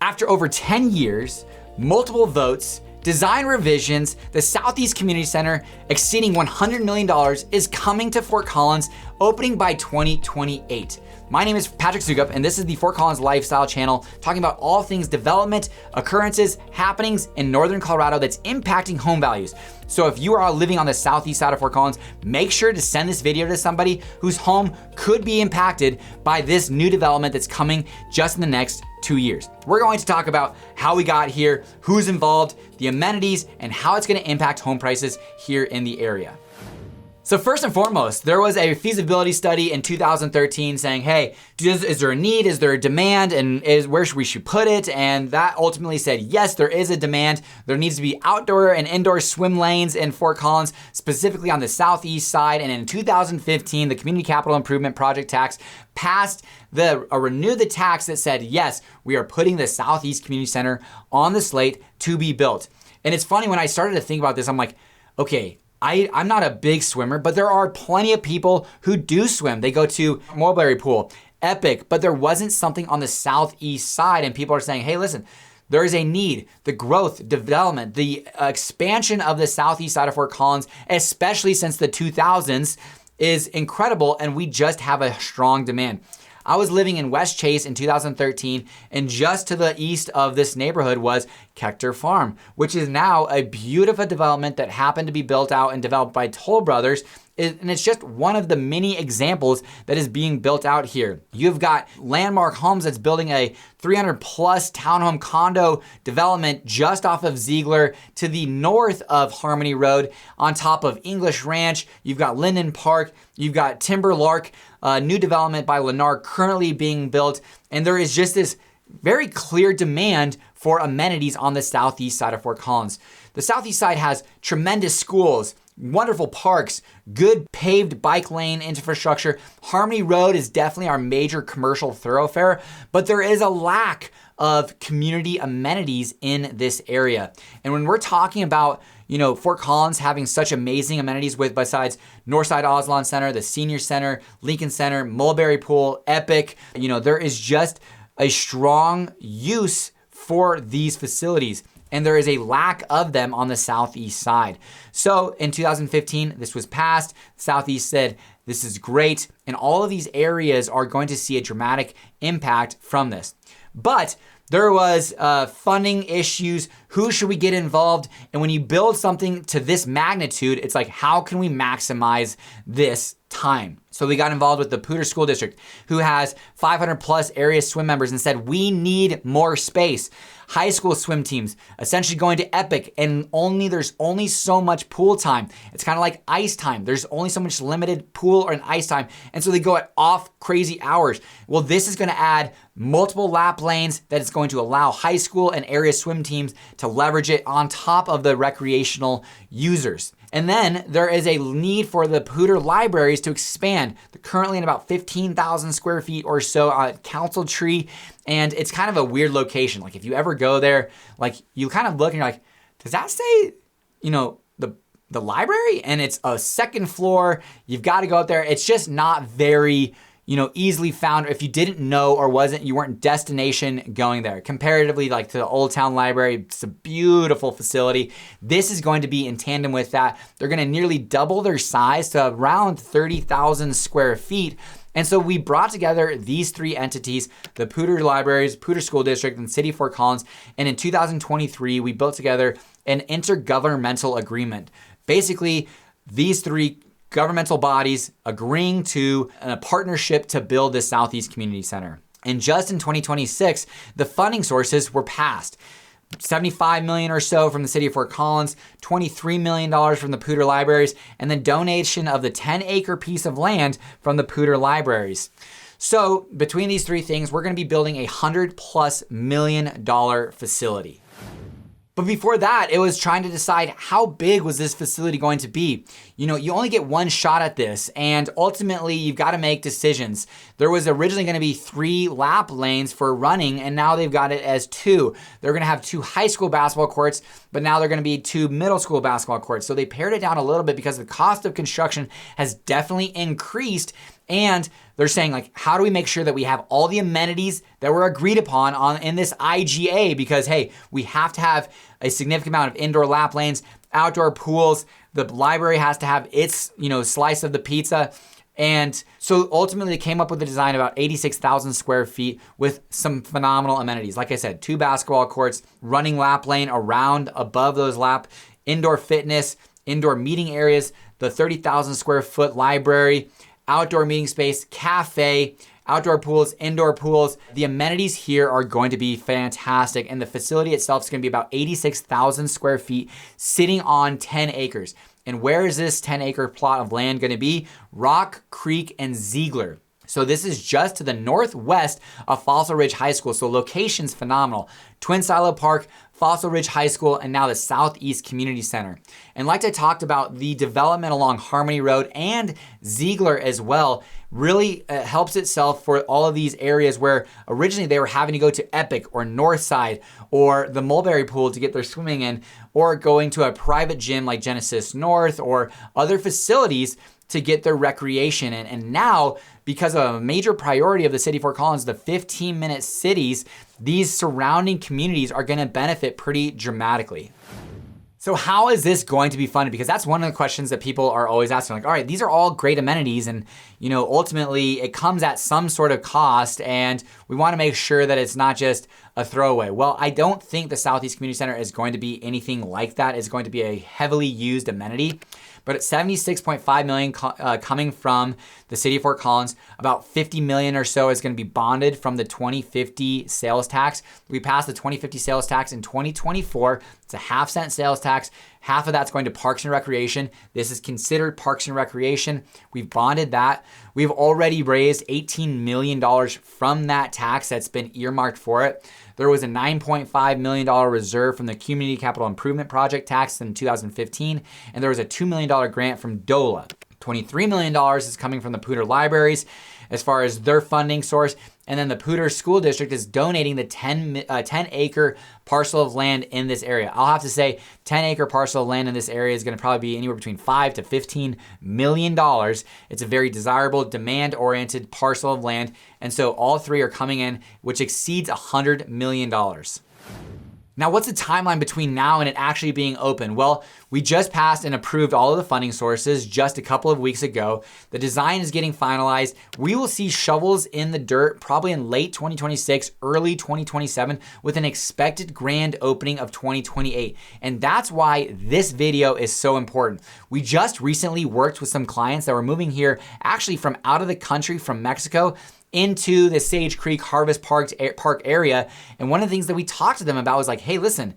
After over 10 years, multiple votes, design revisions, the Southeast Community Center, exceeding $100 million, is coming to Fort Collins, opening by 2028. My name is Patrick Sukup, and this is the Fort Collins Lifestyle Channel, talking about all things development, occurrences, happenings in Northern Colorado that's impacting home values. So if you are living on the southeast side of Fort Collins, make sure to send this video to somebody whose home could be impacted by this new development that's coming just in the next 2 years. We're going to talk about how we got here, who's involved, the amenities, and how it's gonna impact home prices here in the area. So first and foremost, there was a feasibility study in 2013 saying, hey, is there a need, is there a demand, and where we should put it? And that ultimately said, yes, there is a demand. There needs to be outdoor and indoor swim lanes in Fort Collins, specifically on the southeast side. And in 2015, the Community Capital Improvement Project tax passed renewed the tax that said, yes, we are putting the Southeast Community Center on the slate to be built. And it's funny, when I started to think about this, I'm like, okay, I'm not a big swimmer, but there are plenty of people who do swim. They go to Mulberry Pool, Epic, but there wasn't something on the southeast side, and people are saying, hey, listen, there is a need. The growth, development, the expansion of the southeast side of Fort Collins, especially since the 2000s, is incredible, and we just have a strong demand. I was living in West Chase in 2013, and just to the east of this neighborhood was Kechter Farm, which is now a beautiful development that happened to be built out and developed by Toll Brothers. And it's just one of the many examples that is being built out here. You've got Landmark Homes that's building a 300 plus townhome condo development just off of Ziegler to the north of Harmony Road on top of English Ranch. You've got Linden Park. You've got Timberlark, new development by Lennar currently being built. And there is just this very clear demand for amenities on the southeast side of Fort Collins. The southeast side has tremendous schools, wonderful parks, good paved bike lane infrastructure. Harmony Road is definitely our major commercial thoroughfare, but there is a lack of community amenities in this area. And when we're talking about, Fort Collins having such amazing amenities with, besides Northside Oslon Center, the Senior Center, Lincoln Center, Mulberry Pool, Epic, there is just a strong use for these facilities. And there is a lack of them on the southeast side. So in 2015, this was passed. Southeast said, this is great. And all of these areas are going to see a dramatic impact from this. But there was funding issues. Who should we get involved? And when you build something to this magnitude, it's like, how can we maximize this time? So we got involved with the Poudre School District, who has 500 plus area swim members, and said, we need more space. High school swim teams essentially going to Epic, and there's only so much pool time. It's kind of like ice time. There's only so much limited pool or an ice time. And so they go at off crazy hours. Well, this is going to add multiple lap lanes that is going to allow high school and area swim teams to leverage it on top of the recreational users. And then there is a need for the Poudre libraries to expand. They're currently in about 15,000 square feet or so at Council Tree. And it's kind of a weird location. Like if you ever go there, like you kind of look and you're like, does that say, the library? And it's a second floor. You've got to go up there. It's just not very, easily found. If you didn't know or you weren't destination going there. Comparatively, like to the Old Town Library, it's a beautiful facility. This is going to be in tandem with that. They're going to nearly double their size to around 30,000 square feet. And so we brought together these three entities, the Poudre Libraries, Poudre School District, and City of Fort Collins. And in 2023, we built together an intergovernmental agreement. Basically, these three governmental bodies agreeing to a partnership to build this Southeast Community Center. And just in 2026, the funding sources were passed. $75 million or so from the City of Fort Collins, $23 million from the Poudre Libraries, and the donation of the 10-acre piece of land from the Poudre Libraries. So between these three things, we're going to be building a $100+ million facility. But before that, it was trying to decide how big was this facility going to be. You only get one shot at this, and ultimately you've got to make decisions. There was originally going to be 3 lap lanes for running, and now they've got it as 2. They're going to have 2 high school basketball courts, but now they're going to be 2 middle school basketball courts. So they pared it down a little bit because the cost of construction has definitely increased, And they're saying, like, how do we make sure that we have all the amenities that were agreed upon in this IGA? Because, hey, we have to have a significant amount of indoor lap lanes, outdoor pools. The library has to have its, slice of the pizza. And so ultimately they came up with a design about 86,000 square feet with some phenomenal amenities. Like I said, 2 basketball courts, running lap lane around above those indoor fitness, indoor meeting areas, the 30,000 square foot library, outdoor meeting space, cafe, outdoor pools, indoor pools. The amenities here are going to be fantastic. And the facility itself is going to be about 86,000 square feet sitting on 10 acres. And where is this 10-acre plot of land going to be? Rock Creek and Ziegler. So this is just to the northwest of Fossil Ridge High School. So location's phenomenal. Twin Silo Park, Fossil Ridge High School, and now the Southeast Community Center. And like I talked about, the development along Harmony Road and Ziegler as well really helps itself for all of these areas where originally they were having to go to Epic or Northside or the Mulberry Pool to get their swimming in, or going to a private gym like Genesis North or other facilities to get their recreation in. And now, because of a major priority of the city of Fort Collins, the 15-minute cities, these surrounding communities are going to benefit pretty dramatically. So how is this going to be funded? Because that's one of the questions that people are always asking. Like, all right, these are all great amenities, and ultimately it comes at some sort of cost, and we want to make sure that it's not just a throwaway. Well, I don't think the Southeast Community Center is going to be anything like that. It's going to be a heavily used amenity. But at $76.5 million coming from the city of Fort Collins, about $50 million or so is going to be bonded from the 2050 sales tax. We passed the 2050 sales tax in 2024. It's a half-cent sales tax. Half of that's going to Parks and Recreation. This is considered Parks and Recreation. We've bonded that. We've already raised $18 million from that tax that's been earmarked for it. There was a $9.5 million reserve from the Community Capital Improvement Project tax in 2015, and there was a $2 million grant from DOLA. $23 million is coming from the Poudre Libraries as far as their funding source. And then the Poudre School District is donating the 10-acre parcel of land in this area. I'll have to say 10-acre parcel of land in this area is going to probably be anywhere between $5 to $15 million. It's a very desirable, demand-oriented parcel of land. And so all three are coming in, which exceeds $100 million. Now, what's the timeline between now and it actually being open? Well, we just passed and approved all of the funding sources just a couple of weeks ago. The design is getting finalized. We will see shovels in the dirt probably in late 2026, early 2027, with an expected grand opening of 2028. And that's why this video is so important. We just recently worked with some clients that were moving here actually from out of the country, from Mexico, into the Sage Creek Harvest Park area. And one of the things that we talked to them about was like, hey, listen,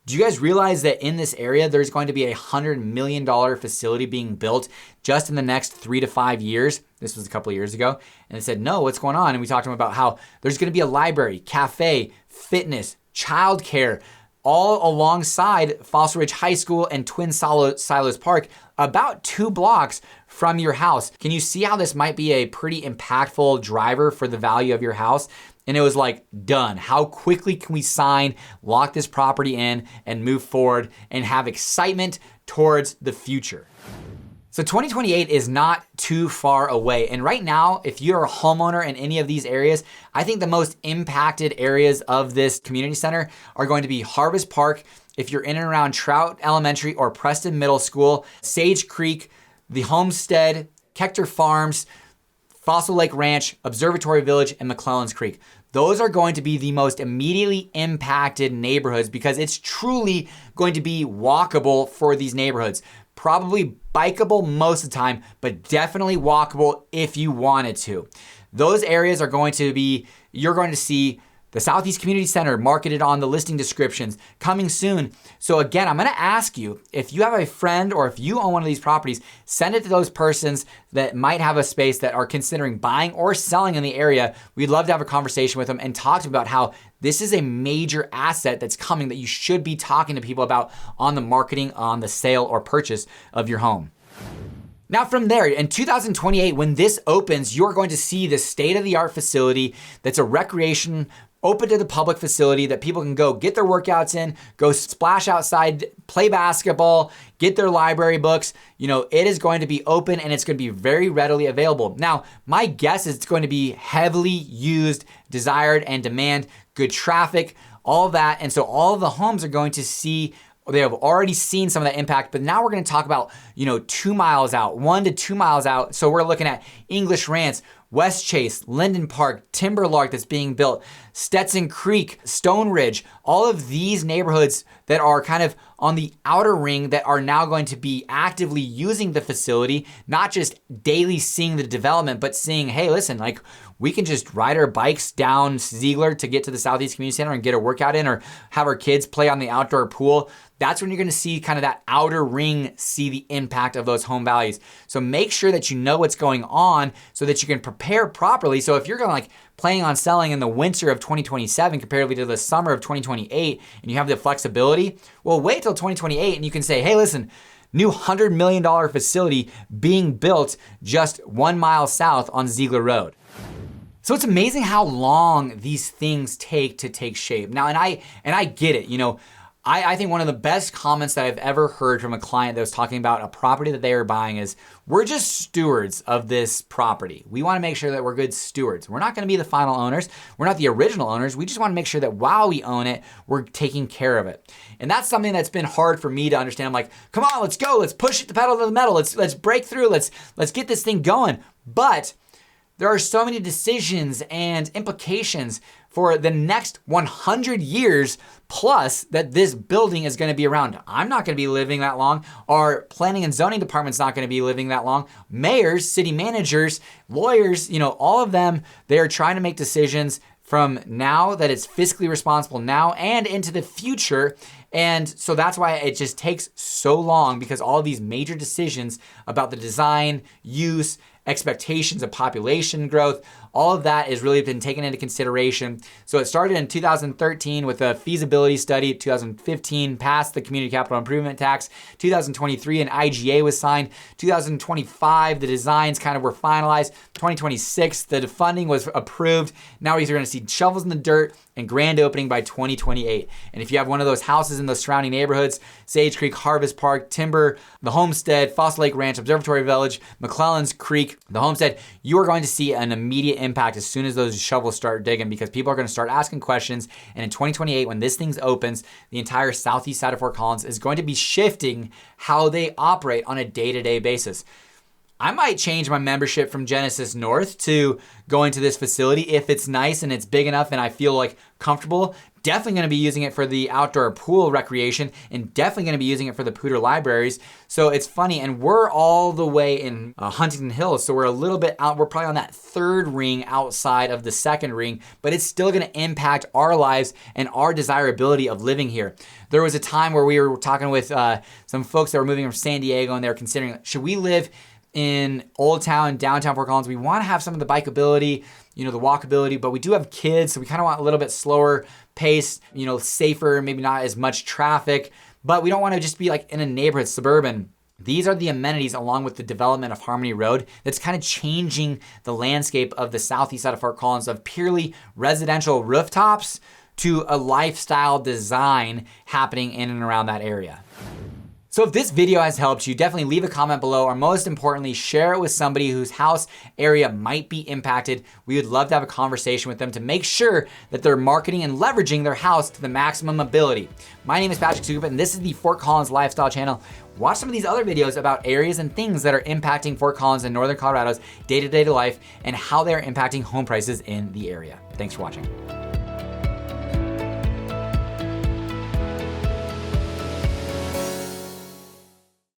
do you guys realize that in this area, there's going to be a $100 million facility being built just in the next 3 to 5 years? This was a couple of years ago. And they said, no, what's going on? And we talked to them about how there's going to be a library, cafe, fitness, childcare, all alongside Fossil Ridge High School and Twin Silos Park, about 2 blocks from your house. Can you see how this might be a pretty impactful driver for the value of your house? And it was like, done. How quickly can we sign, lock this property in, and move forward and have excitement towards the future? So 2028 is not too far away. And right now, if you're a homeowner in any of these areas, I think the most impacted areas of this community center are going to be Harvest Park, if you're in and around Trout Elementary or Preston Middle School, Sage Creek, the Homestead, Kechter Farms, Fossil Lake Ranch, Observatory Village, and McClellan's Creek. Those are going to be the most immediately impacted neighborhoods because it's truly going to be walkable for these neighborhoods. Probably bikeable most of the time, but definitely walkable if you wanted to. Those areas are going to be, you're going to see the Southeast Community Center marketed on the listing descriptions coming soon. So again, I'm gonna ask you, if you have a friend or if you own one of these properties, send it to those persons that might have a space that are considering buying or selling in the area. We'd love to have a conversation with them and talk to them about how this is a major asset that's coming that you should be talking to people about on the marketing, on the sale or purchase of your home. Now from there, in 2028, when this opens, you're going to see the state-of-the-art facility that's a recreation open to the public facility that people can go get their workouts in, go splash outside, play basketball, get their library books. It is going to be open and it's going to be very readily available. Now, my guess is it's going to be heavily used, desired and demand, good traffic, all of that. And so all of the homes are going to see, they have already seen some of that impact, but now we're going to talk about, 2 miles out, 1 to 2 miles out. So we're looking at English Ranch, West Chase, Linden Park, Timberlark that's being built, Stetson Creek, Stone Ridge, all of these neighborhoods that are kind of on the outer ring that are now going to be actively using the facility, not just daily seeing the development, but seeing, hey, listen, like we can just ride our bikes down Ziegler to get to the Southeast Community Center and get a workout in, or have our kids play on the outdoor pool. That's when you're gonna see kind of that outer ring see the impact of those home values. So make sure that you know what's going on so that you can prepare properly. So if you're gonna planning on selling in the winter of 2027 comparatively to the summer of 2028, and you have the flexibility, well, wait till 2028 and you can say, hey, listen, new $100 million facility being built just 1 mile south on Ziegler Road. So it's amazing how long these things take to take shape. Now, and I get it, I think one of the best comments that I've ever heard from a client that was talking about a property that they are buying is, we're just stewards of this property. We wanna make sure that we're good stewards. We're not gonna be the final owners. We're not the original owners. We just wanna make sure that while we own it, we're taking care of it. And that's something that's been hard for me to understand. I'm like, come on, let's go. Let's push it the pedal to the metal. Let's break through. Let's get this thing going. But there are so many decisions and implications for the next 100 years plus that this building is gonna be around. I'm not gonna be living that long. Our planning and zoning department's not gonna be living that long. Mayors, city managers, lawyers, all of them, they are trying to make decisions from now that it's fiscally responsible now and into the future. And so that's why it just takes so long, because all of these major decisions about the design, use, expectations of population growth, all of that has really been taken into consideration. So it started in 2013 with a feasibility study. 2015 passed the Community Capital Improvement Tax. 2023 an IGA was signed. 2025 the designs kind of were finalized. 2026 the funding was approved. Now you're going to see shovels in the dirt and grand opening by 2028. And if you have one of those houses in those surrounding neighborhoods, Sage Creek, Harvest Park, Timber, the Homestead, Fossil Lake Ranch, Observatory Village, McClellan's Creek, the Homestead, you are going to see an immediate impact as soon as those shovels start digging, because people are going to start asking questions. And in 2028, when this thing opens, the entire southeast side of Fort Collins is going to be shifting how they operate on a day-to-day basis. I might change my membership from Genesis North to going to this facility if it's nice and it's big enough and I feel like comfortable. Definitely gonna be using it for the outdoor pool recreation, and definitely gonna be using it for the Poudre libraries. So it's funny, and we're all the way in Huntington Hills, so we're a little bit out, we're probably on that third ring outside of the second ring, but it's still gonna impact our lives and our desirability of living here. There was a time where we were talking with some folks that were moving from San Diego, and they were considering, should we live in Old Town, downtown Fort Collins? We want to have some of the bikeability, the walkability, but we do have kids, so we kind of want a little bit slower pace, safer, maybe not as much traffic, but we don't want to just be like in a neighborhood, suburban. These are the amenities along with the development of Harmony Road that's kind of changing the landscape of the southeast side of Fort Collins, of purely residential rooftops to a lifestyle design happening in and around that area. So if this video has helped you, definitely leave a comment below, or most importantly, share it with somebody whose house area might be impacted. We would love to have a conversation with them to make sure that they're marketing and leveraging their house to the maximum ability. My name is Patrick Sukup, and this is the Fort Collins Lifestyle Channel. Watch some of these other videos about areas and things that are impacting Fort Collins and Northern Colorado's day-to-day life and how they're impacting home prices in the area. Thanks for watching.